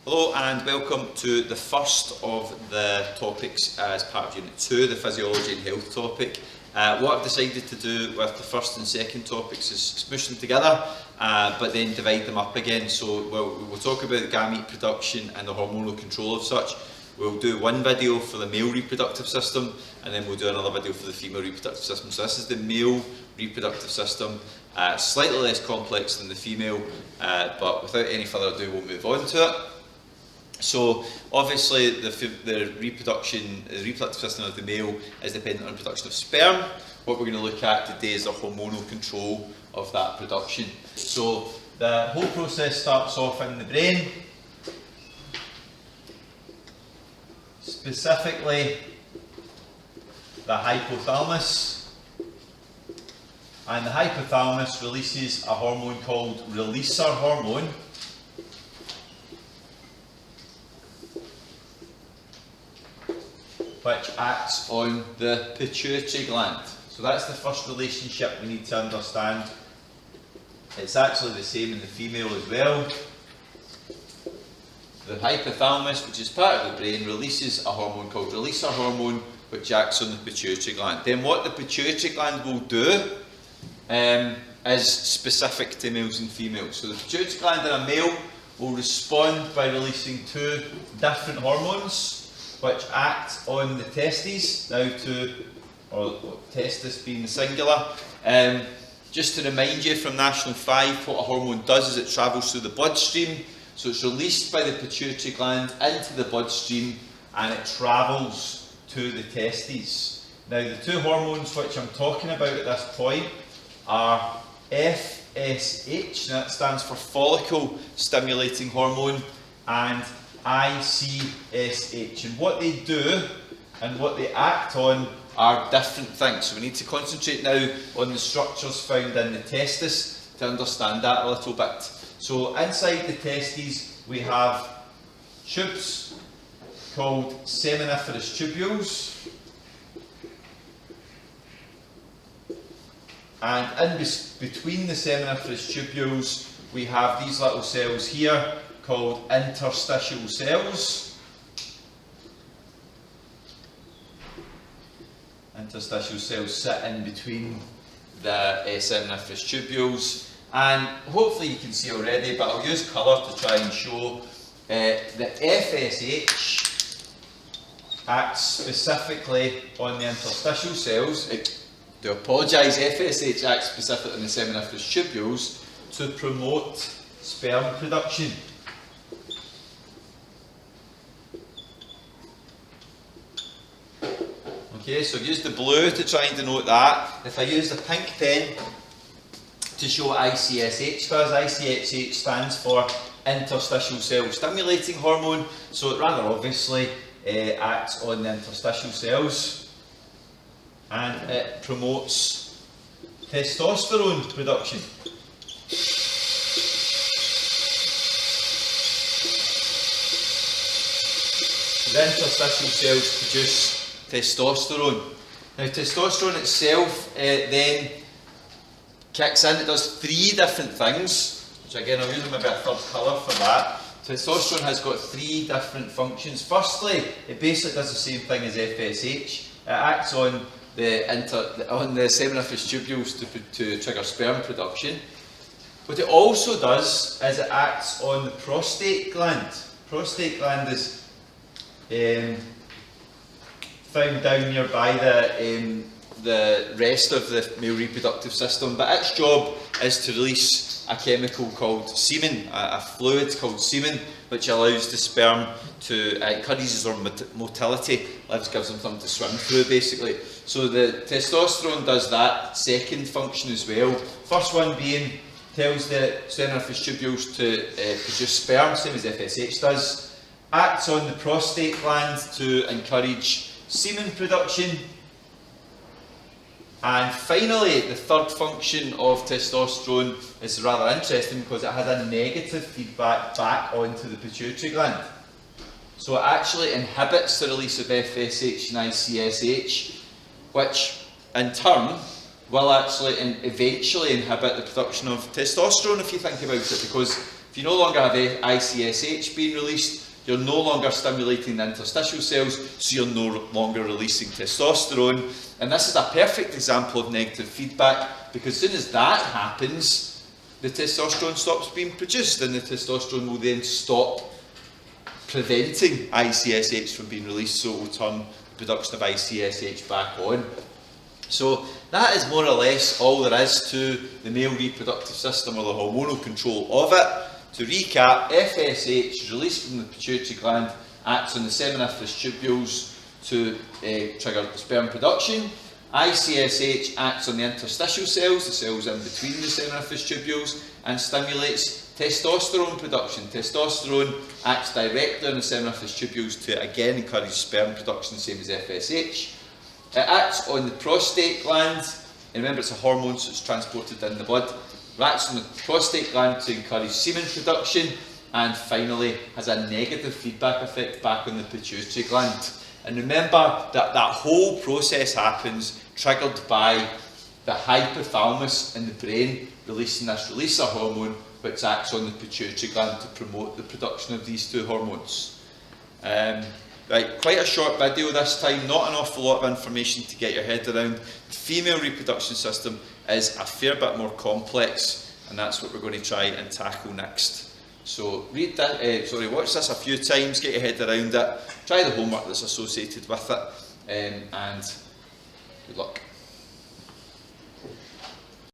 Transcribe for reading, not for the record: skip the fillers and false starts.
Hello and welcome to the first of the topics as part of Unit 2, the Physiology and Health topic. What I've decided to do with the first and second topics is smush them together, but then divide them up again. So we'll talk about the gamete production and the hormonal control of such. We'll do one video for the male reproductive system, and then we'll do another video for the female reproductive system. So this is the male reproductive system, slightly less complex than the female, but without any further ado we'll move on to it. So obviously the reproductive system of the male is dependent on production of sperm. What we're going to look at today is the hormonal control of that production. So the whole process starts off in the brain, specifically the hypothalamus, and the hypothalamus releases a hormone called releaser hormone, which acts on the pituitary gland. So that's the first relationship we need to understand. It's actually the same in the female as well. The hypothalamus, which is part of the brain, releases a hormone called releaser hormone, which acts on the pituitary gland. Then what the pituitary gland will do is specific to males and females. So the pituitary gland in a male will respond by releasing two different hormones which act on the testes, or testis being the singular. Just to remind you from National 5, what a hormone does is it travels through the bloodstream. So it's released by the pituitary gland into the bloodstream and it travels to the testes. Now the two hormones which I'm talking about at this point are FSH, that stands for follicle stimulating hormone, and ICSH. And what they do and what they act on are different things. So we need to concentrate now on the structures found in the testis to understand that a little bit. So inside the testes we have tubes called seminiferous tubules, and in between the seminiferous tubules we have these little cells here called interstitial cells. Interstitial cells sit in between the seminiferous tubules, and hopefully you can see already, but I'll use colour to try and show that FSH acts specifically on the interstitial cells. I do apologise, FSH acts specifically on the seminiferous tubules to promote sperm production. Okay, so I've used the blue to try and denote that. If I use the pink pen to show what ICSH does, ICSH stands for interstitial cell stimulating hormone, so it rather obviously acts on the interstitial cells and it promotes testosterone production. The interstitial cells produce testosterone. Now testosterone itself then kicks in. It does three different things, which again I'll use a bit of third colour for that. Testosterone has got three different functions. Firstly, it basically does the same thing as FSH. It acts on the seminiferous tubules to trigger sperm production. What it also does is it acts on the prostate gland. Prostate gland is found down nearby the rest of the male reproductive system, but its job is to release a chemical called semen, a fluid called semen, which allows the sperm to, encourages their motility, gives them something to swim through basically. So the testosterone does that second function as well. First one being, tells the seminiferous tubules to produce sperm, same as FSH does. Acts on the prostate gland to encourage semen production. And finally, the third function of testosterone is rather interesting because it has a negative feedback back onto the pituitary gland. So it actually inhibits the release of FSH and ICSH, which in turn will actually eventually inhibit the production of testosterone, if you think about it, because If you no longer have ICSH being released, you're no longer stimulating the interstitial cells, so you're no longer releasing testosterone. And this is a perfect example of negative feedback, because as soon as that happens, the testosterone stops being produced, and the testosterone will then stop preventing ICSH from being released, so it will turn the production of ICSH back on. So that is more or less all there is to the male reproductive system, or the hormonal control of it. To recap, FSH, released from the pituitary gland, acts on the seminiferous tubules to trigger sperm production. ICSH acts on the interstitial cells, the cells in between the seminiferous tubules, and stimulates testosterone production. Testosterone acts directly on the seminiferous tubules to again encourage sperm production, same as FSH. It acts on the prostate gland, and remember it's a hormone, so it's transported in the blood. It acts on the prostate gland to encourage semen production, and finally has a negative feedback effect back on the pituitary gland. And remember that that whole process happens triggered by the hypothalamus in the brain releasing this releaser hormone, which acts on the pituitary gland to promote the production of these two hormones. Right, quite a short video this time, not an awful lot of information to get your head around. The female reproduction system is a fair bit more complex, and that's what we're going to try and tackle next. So read that, watch this a few times, get your head around it, try the homework that's associated with it, and good luck.